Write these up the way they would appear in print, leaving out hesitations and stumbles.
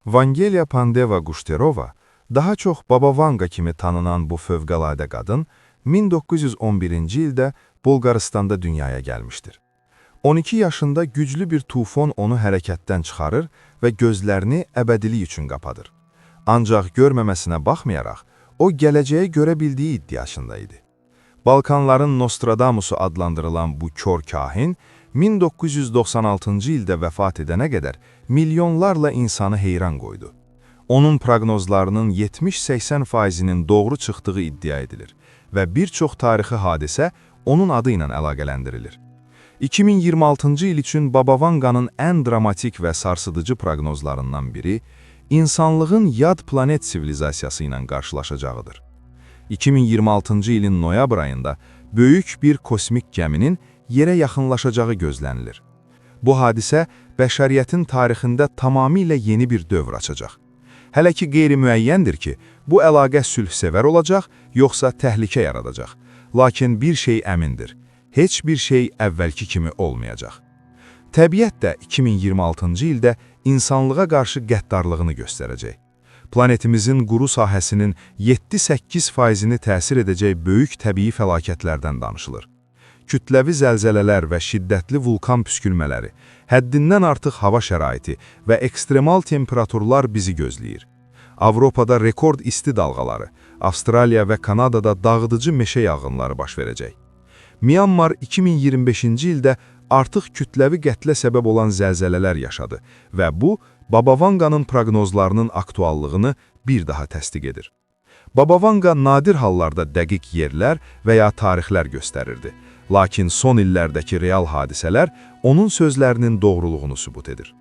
Vangelia Pandeva-Qushterova, daha çox Baba Vanga kimi tanınan bu fövqəladə qadın, 1911-ci ildə Bolqarıstanda dünyaya gəlmişdir. 12 yaşında güclü bir tufon onu hərəkətdən çıxarır və gözlərini əbədilik üçün qapadır. Ancaq görməməsinə baxmayaraq, o gələcəyi görə bildiyi iddiasında idi. Balkanların Nostradamus'u adlandırılan bu kör kahin, 1996-cı ildə vəfat edənə qədər milyonlarla insanı heyran qoydu. Onun proqnozlarının 70-80%-nin doğru çıxdığı iddia edilir və bir çox tarixi hadisə onun adı ilə əlaqələndirilir. 2026-cı il üçün Baba Vanga'nın ən dramatik və sarsıdıcı proqnozlarından biri, insanlığın yad planet sivilizasiyası ilə qarşılaşacağıdır. 2026-cı ilin noyabr ayında böyük bir kosmik gəminin yerə yaxınlaşacağı gözlənilir. Bu hadisə bəşəriyyətin tarixində tamamilə yeni bir dövr açacaq. Hələ ki qeyri-müəyyəndir ki, bu əlaqə sülhsevər olacaq, yoxsa təhlükə yaradacaq. Lakin bir şey əmindir, heç bir şey əvvəlki kimi olmayacaq. Təbiət də 2026-cı ildə insanlığa qarşı qəddarlığını göstərəcək. Planetimizin quru sahəsinin 7-8%-ni təsir edəcək böyük təbii fəlakətlərdən danışılır. Kütləvi zəlzələlər və şiddətli vulkan püskürmələri, həddindən artıq hava şəraiti və ekstremal temperaturlar bizi gözləyir. Avropada rekord isti dalğaları, Avstraliya və Kanadada dağıdıcı meşə yanğınları baş verəcək. Myanmar 2025-ci ildə artıq kütləvi qətlə səbəb olan zəlzələlər yaşadı və bu, Baba Vanga'nın proqnozlarının aktuallığını bir daha təsdiq edir. Baba Vanga nadir hallarda dəqiq yerlər və ya tarixlər göstərirdi. Lakin son illərdəki real hadisələr onun sözlərinin doğruluğunu sübut edir.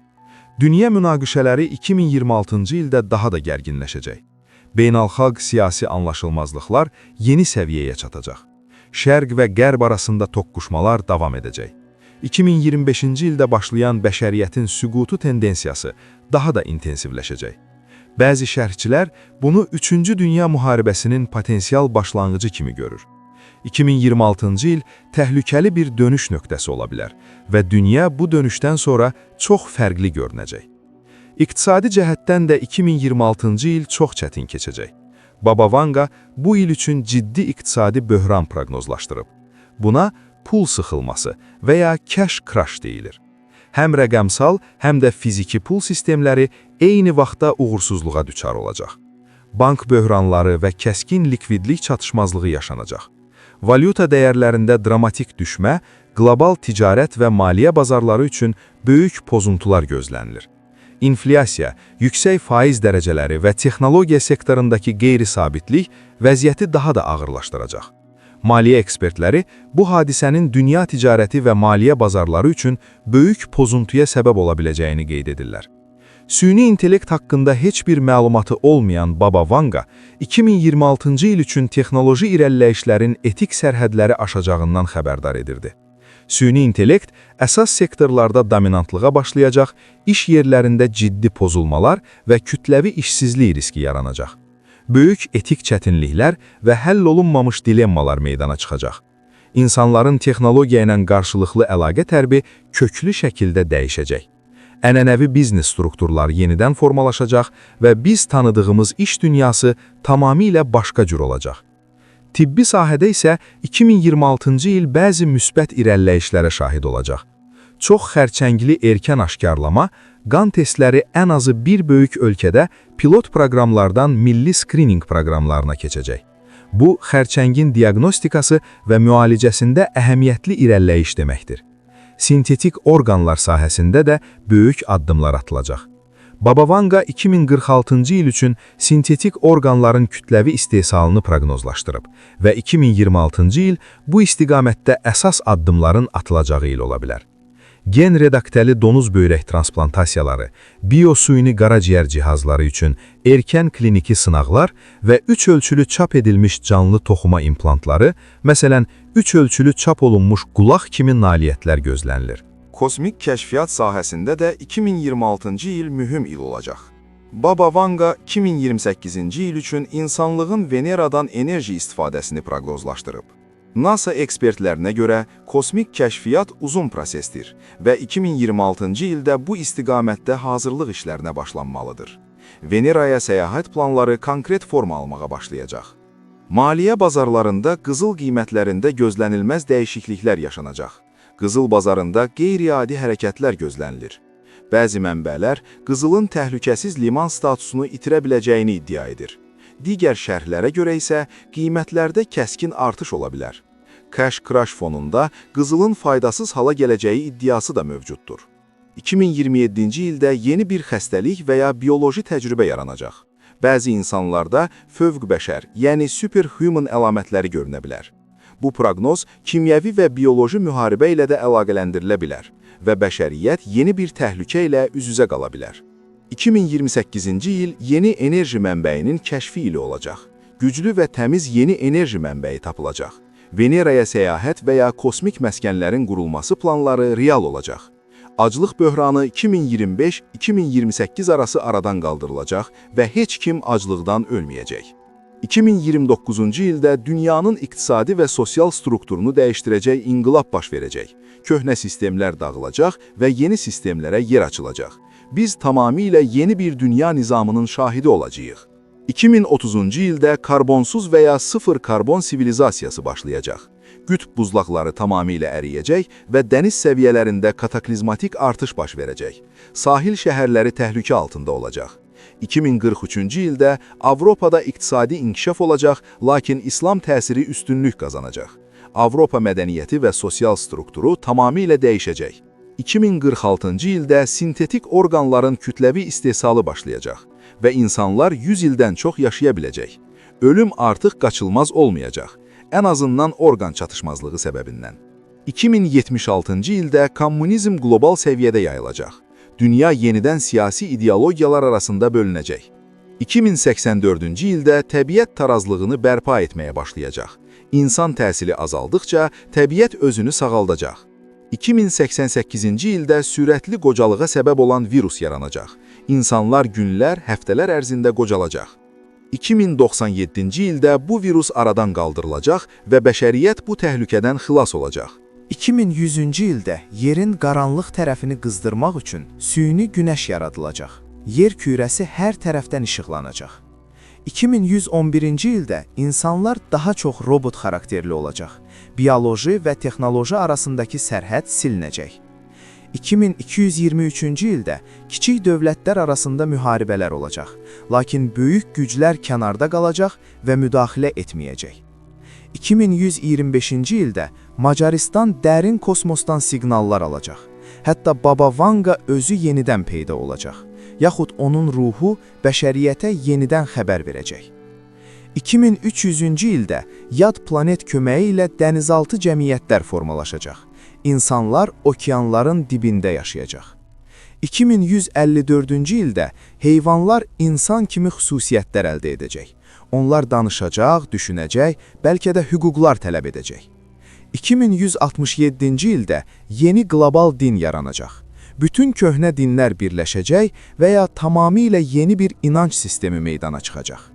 Dünya münaqişələri 2026-cı ildə daha da gərginləşəcək. Beynəlxalq siyasi anlaşılmazlıqlar yeni səviyyəyə çatacaq. Şərq və Qərb arasında toqquşmalar davam edəcək. 2025-ci ildə başlayan bəşəriyyətin süqutu tendensiyası daha da intensivləşəcək. Bəzi şərhçilər bunu 3-cü Dünya müharibəsinin potensial başlanğıcı kimi görür. 2026-cı il təhlükəli bir dönüş nöqtəsi ola bilər və dünya bu dönüşdən sonra çox fərqli görünəcək. İqtisadi cəhətdən də 2026-cı il çox çətin keçəcək. Baba Vanga bu il üçün ciddi iqtisadi böhran proqnozlaşdırıb. Buna pul sıxılması və ya cash crash deyilir. Həm rəqəmsal, həm də fiziki pul sistemləri eyni vaxtda uğursuzluğa düçar olacaq. Bank böhranları və kəskin likvidlik çatışmazlığı yaşanacaq. Valyuta dəyərlərində dramatik düşmə, qlobal ticarət və maliyyə bazarları üçün böyük pozuntular gözlənilir. İnflyasiya, yüksək faiz dərəcələri və texnologiya sektorundakı qeyri-sabitlik vəziyyəti daha da ağırlaşdıracaq. Maliyyə ekspertləri bu hadisənin dünya ticarəti və maliyyə bazarları üçün böyük pozuntuya səbəb ola biləcəyini qeyd edirlər. Süni intellekt haqqında heç bir məlumatı olmayan Baba Vanga, 2026-cı il üçün texnoloji irəliləyişlərin etik sərhədləri aşacağından xəbərdar edirdi. Süni intellekt əsas sektorlarda dominantlığa başlayacaq, iş yerlərində ciddi pozulmalar və kütləvi işsizlik riski yaranacaq. Böyük etik çətinliklər və həll olunmamış dilemmalar meydana çıxacaq. İnsanların texnologiya ilə qarşılıqlı əlaqə tərbi köklü şəkildə dəyişəcək. Ənənəvi biznes strukturlar yenidən formalaşacaq və biz tanıdığımız iş dünyası tamamilə başqa cür olacaq. Tibbi sahədə isə 2026-cı il bəzi müsbət irəliləyişlərə şahid olacaq. Çox xərçəngli erkən aşkarlama, qan testləri ən azı bir böyük ölkədə pilot proqramlardan milli skrining proqramlarına keçəcək. Bu, xərçəngin diaqnostikası və müalicəsində əhəmiyyətli irəliləyiş deməkdir. Sintetik orqanlar sahəsində də böyük addımlar atılacaq. Baba Vanga 2046-cı il üçün sintetik orqanların kütləvi istehsalını proqnozlaşdırıb və 2026-cı il bu istiqamətdə əsas addımların atılacağı il ola bilər. Gen redaktəli donuz böyrək transplantasiyaları, biosuyuni qaraciyər cihazları üçün erkən kliniki sınaqlar və 3 ölçülü çap edilmiş canlı toxuma implantları, məsələn, 3 ölçülü çap olunmuş qulaq kimi nailiyyətlər gözlənilir. Kosmik kəşfiyyat sahəsində də 2026-cı il mühüm il olacaq. Baba Vanga 2028-ci il üçün insanlığın Veneradan enerji istifadəsini proqnozlaşdırıb. NASA ekspertlərinə görə kosmik kəşfiyyat uzun prosesdir və 2026-cı ildə bu istiqamətdə hazırlıq işlərinə başlanmalıdır. Veneraya səyahət planları konkret forma almağa başlayacaq. Maliyyə bazarlarında qızıl qiymətlərində gözlənilməz dəyişikliklər yaşanacaq. Qızıl bazarında qeyri-adi hərəkətlər gözlənilir. Bəzi mənbələr qızılın təhlükəsiz liman statusunu itirə biləcəyini iddia edir. Digər şərhlərə görə isə qiymətlərdə kəskin artış ola bilər. Cash crash fonunda qızılın faydasız hala gələcəyi iddiası da mövcuddur. 2027-ci ildə yeni bir xəstəlik və ya bioloji təcrübə yaranacaq. Bəzi insanlarda fövq-bəşər, yəni superhuman əlamətləri görünə bilər. Bu proqnoz kimyəvi və bioloji müharibə ilə də əlaqələndirilə bilər və bəşəriyyət yeni bir təhlükə ilə üz-üzə qala bilər. 2028-ci il yeni enerji mənbəyinin kəşfi ili olacaq. Güclü və təmiz yeni enerji mənbəyi tapılacaq. Veneraya səyahət və ya kosmik məskənlərin qurulması planları real olacaq. Aclıq böhranı 2025-2028 arası aradan qaldırılacaq və heç kim aclıqdan ölməyəcək. 2029-cu ildə dünyanın iqtisadi və sosial strukturunu dəyişdirəcək inqilab baş verəcək. Köhnə sistemlər dağılacaq və yeni sistemlərə yer açılacaq. Biz tamamilə yeni bir dünya nizamının şahidi olacağıq. 2030-cu ildə karbonsuz və ya sıfır karbon sivilizasiyası başlayacaq. Qütb buzlaqları tamamilə əriyəcək və dəniz səviyyələrində kataklizmatik artış baş verəcək. Sahil şəhərləri təhlükə altında olacaq. 2043-cü ildə Avropada iqtisadi inkişaf olacaq, lakin İslam təsiri üstünlük qazanacaq. Avropa mədəniyyəti və sosial strukturu tamamilə dəyişəcək. 2046-cı ildə sintetik orqanların kütləvi istehsalı başlayacaq və insanlar 100 ildən çox yaşaya biləcək. Ölüm artıq qaçılmaz olmayacaq, ən azından orqan çatışmazlığı səbəbindən. 2076-cı ildə kommunizm qlobal səviyyədə yayılacaq. Dünya yenidən siyasi ideologiyalar arasında bölünəcək. 2084-cü ildə təbiət tarazlığını bərpa etməyə başlayacaq. İnsan təsiri azaldıqca təbiət özünü sağaldacaq. 2088-ci ildə sürətli qocalığa səbəb olan virus yaranacaq. İnsanlar günlər, həftələr ərzində qocalacaq. 2097-ci ildə bu virus aradan qaldırılacaq və bəşəriyyət bu təhlükədən xilas olacaq. 2100-cü ildə yerin qaranlıq tərəfini qızdırmaq üçün süni günəş yaradılacaq. Yer kürəsi hər tərəfdən işıqlanacaq. 2111-ci ildə insanlar daha çox robot xarakterli olacaq. Bioloji və texnoloji arasındakı sərhəd silinəcək. 2223-cü ildə kiçik dövlətlər arasında müharibələr olacaq, lakin böyük güclər kənarda qalacaq və müdaxilə etməyəcək. 2125-ci ildə Macaristan dərin kosmosdan siqnallar alacaq. Hətta Baba Vanga özü yenidən peyda olacaq, yaxud onun ruhu bəşəriyyətə yenidən xəbər verəcək. 2300-cü ildə yad planet köməyi ilə dənizaltı cəmiyyətlər formalaşacaq. İnsanlar okeanların dibində yaşayacaq. 2154-cü ildə heyvanlar insan kimi xüsusiyyətlər əldə edəcək. Onlar danışacaq, düşünəcək, bəlkə də hüquqlar tələb edəcək. 2167-ci ildə yeni qlobal din yaranacaq. Bütün köhnə dinlər birləşəcək və ya tamamilə yeni bir inanc sistemi meydana çıxacaq.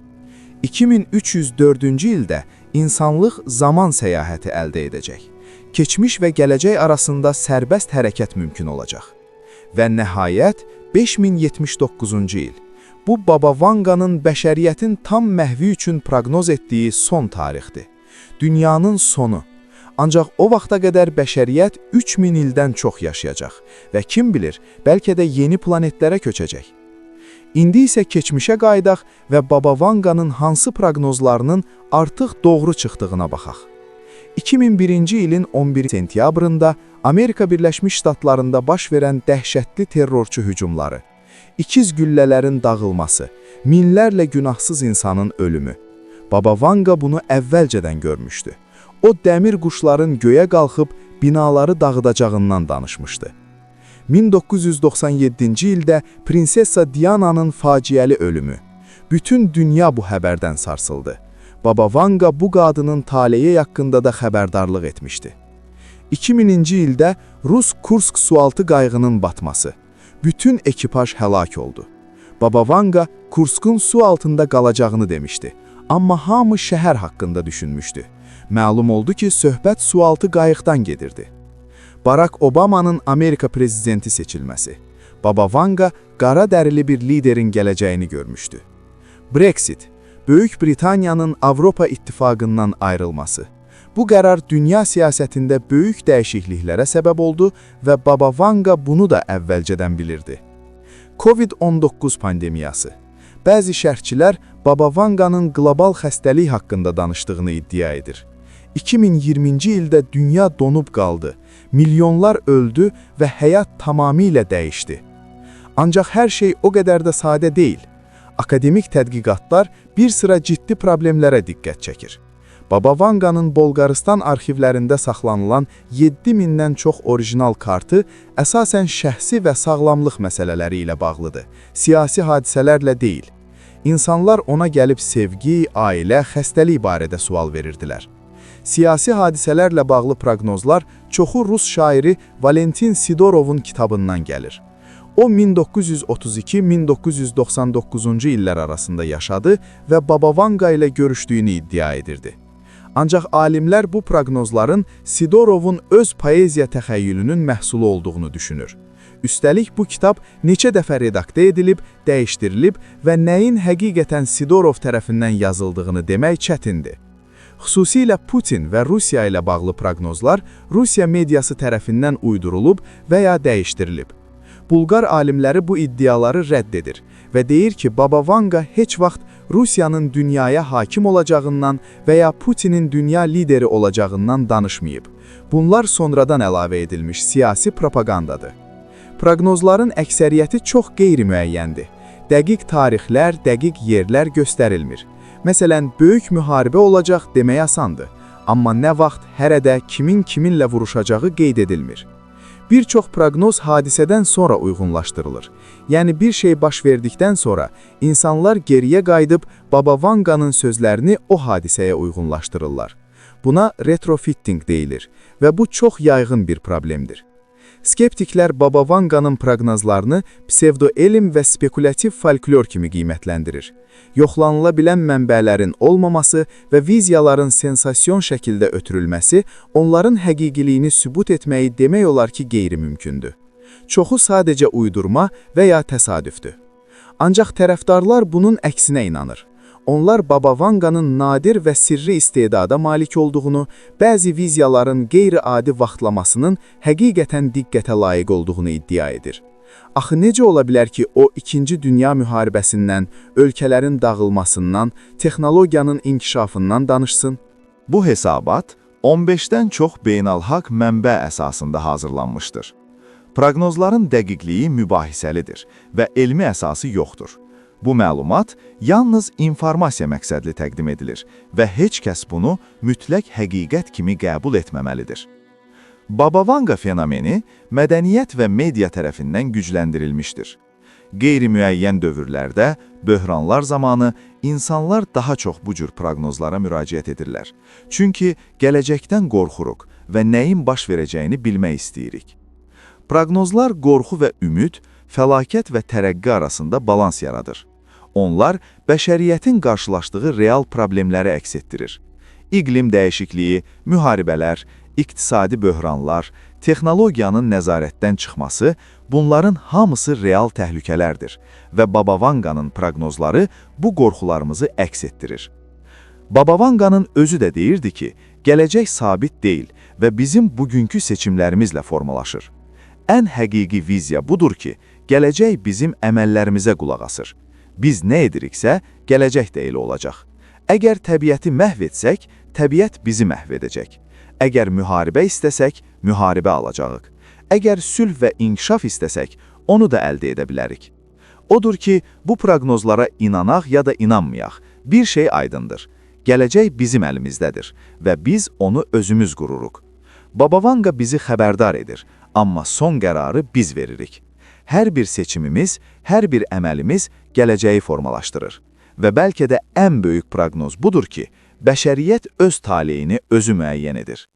2304-cü ildə insanlıq zaman səyahəti əldə edəcək. Keçmiş və gələcək arasında sərbəst hərəkət mümkün olacaq. Və nəhayət 5079-cu il. Bu Baba Vanga'nın bəşəriyyətin tam məhvi üçün proqnoz etdiyi son tarixdir. Dünyanın sonu. Ancaq o vaxta qədər bəşəriyyət 3000 ildən çox yaşayacaq və kim bilir, bəlkə də yeni planetlərə köçəcək. İndi isə keçmişə qayıdaq və Baba Vanga'nın hansı proqnozlarının artıq doğru çıxdığına baxaq. 2001-ci ilin 11 sentyabrında Amerika Birləşmiş Ştatlarında baş verən dəhşətli terrorçu hücumları, ikiz güllələrin dağılması, minlərlə günahsız insanın ölümü. Baba Vanga bunu əvvəlcədən görmüşdü. O dəmir quşların göyə qalxıb binaları dağıdacağından danışmışdı. 1997-ci ildə Prinsessa Diana'nın faciəli ölümü. Bütün dünya bu həbərdən sarsıldı. Baba Vanga bu qadının taleyi haqqında da xəbərdarlıq etmişdi. 2000-ci ildə Rus Kursk sualtı qayığının batması. Bütün ekipaj həlak oldu. Baba Vanga Kurskun su altında qalacağını demişdi. Amma hamı şəhər haqqında düşünmüşdü. Məlum oldu ki, söhbət sualtı qayıqdan gedirdi. Barack Obama'nın Amerika prezidenti seçilməsi. Baba Vanga qara dərili bir liderin gələcəyini görmüşdü. Brexit, Böyük Britaniyanın Avropa İttifaqından ayrılması. Bu qərar dünya siyasətində böyük dəyişikliklərə səbəb oldu və Baba Vanga bunu da əvvəlcədən bilirdi. Covid-19 pandemiyası. Bəzi şərhçilər Baba Vanga'nın qlobal xəstəlik haqqında danışdığını iddia edir. 2020-ci ildə dünya donub qaldı, milyonlar öldü və həyat tamamilə dəyişdi. Ancaq hər şey o qədər də sadə deyil. Akademik tədqiqatlar bir sıra ciddi problemlərə diqqət çəkir. Baba Vanga'nın Bolqarıstan arxivlərində saxlanılan 7000-dən çox orijinal kartı əsasən şəxsi və sağlamlıq məsələləri ilə bağlıdır, siyasi hadisələrlə deyil. İnsanlar ona gəlib sevgi, ailə, xəstəlik barədə sual verirdilər. Siyasi hadisələrlə bağlı proqnozlar çoxu Rus şairi Valentin Sidorovun kitabından gəlir. O 1932-1999-cu illər arasında yaşadı və Baba Vanga ilə görüşdüyünü iddia edirdi. Ancaq alimlər bu proqnozların Sidorovun öz poeziya təxəyyülünün məhsulu olduğunu düşünür. Üstəlik bu kitab neçə dəfə redaktə edilib, dəyişdirilib və nəyin həqiqətən Sidorov tərəfindən yazıldığını demək çətindir. Xüsusilə Putin və Rusiya ilə bağlı proqnozlar Rusiya mediası tərəfindən uydurulub və ya dəyişdirilib. Bulqar alimləri bu iddiaları rədd edir və deyir ki, Baba Vanga heç vaxt Rusiyanın dünyaya hakim olacağından və ya Putinin dünya lideri olacağından danışmayıb. Bunlar sonradan əlavə edilmiş siyasi propagandadır. Proqnozların əksəriyyəti çox qeyri-müəyyəndir. Dəqiq tarixlər, dəqiq yerlər göstərilmir. Məsələn, böyük müharibə olacaq demək asandır, amma nə vaxt, hərədə, kimin kiminlə vuruşacağı qeyd edilmir. Bir çox proqnoz hadisədən sonra uyğunlaşdırılır. Yəni bir şey baş verdikdən sonra insanlar geriyə qayıdıb Baba Vanga'nın sözlərini o hadisəyə uyğunlaşdırırlar. Buna retrofitting deyilir və bu çox yayğın bir problemdir. Skeptiklər Baba Vanga'nın proqnozlarını psevdoelm və spekulativ folklor kimi qiymətləndirir. Yoxlanıla bilən mənbələrin olmaması və viziyaların sensasyon şəkildə ötürülməsi onların həqiqiliyini sübut etməyi demək olar ki, qeyri-mümkündür. Çoxu sadəcə uydurma və ya təsadüfdür. Ancaq tərəfdarlar bunun əksinə inanır. Onlar Baba Vanga'nın nadir və sirri istedada malik olduğunu, bəzi viziyaların qeyri-adi vaxtlamasının həqiqətən diqqətə layiq olduğunu iddia edir. Axı necə ola bilər ki, o 2-ci Dünya müharibəsindən, ölkələrin dağılmasından, texnologiyanın inkişafından danışsın? Bu hesabat 15-dən çox beynəlxalq mənbə əsasında hazırlanmışdır. Proqnozların dəqiqliyi mübahisəlidir və elmi əsası yoxdur. Bu məlumat yalnız informasiya məqsədli təqdim edilir və heç kəs bunu mütləq həqiqət kimi qəbul etməməlidir. Baba Vanga fenomeni mədəniyyət və media tərəfindən gücləndirilmişdir. Qeyri-müəyyən dövrlərdə, böhranlar zamanı insanlar daha çox bu cür proqnozlara müraciət edirlər. Çünki gələcəkdən qorxuruq və nəyin baş verəcəyini bilmək istəyirik. Proqnozlar qorxu və ümid, fəlakət və tərəqqi arasında balans yaradır. Onlar bəşəriyyətin qarşılaşdığı real problemləri əks etdirir. İqlim dəyişikliyi, müharibələr, iqtisadi böhranlar, texnologiyanın nəzarətdən çıxması, bunların hamısı real təhlükələrdir və Baba Vanga'nın proqnozları bu qorxularımızı əks etdirir. Baba Vanga'nın özü də deyirdi ki, gələcək sabit deyil və bizim bugünkü seçimlərimizlə formalaşır. Ən həqiqi viziya budur ki, gələcək bizim əməllərimizə qulaq asır. Biz nə ediriksə, gələcək də elə olacaq. Əgər təbiəti məhv etsək, təbiət bizi məhv edəcək. Əgər müharibə istəsək, müharibə alacağıq. Əgər sülh və inkişaf istəsək, onu da əldə edə bilərik. Odur ki, bu proqnozlara inanaq ya da inanmayaq, bir şey aydındır. Gələcək bizim əlimizdədir və biz onu özümüz qururuq. Baba Vanga bizi xəbərdar edir, amma son qərarı biz veririk. Hər bir seçimimiz, hər bir əməlimiz gələcəyi formalaşdırır. Və bəlkə də ən böyük proqnoz budur ki, bəşəriyyət öz taleyini özü müəyyən edir.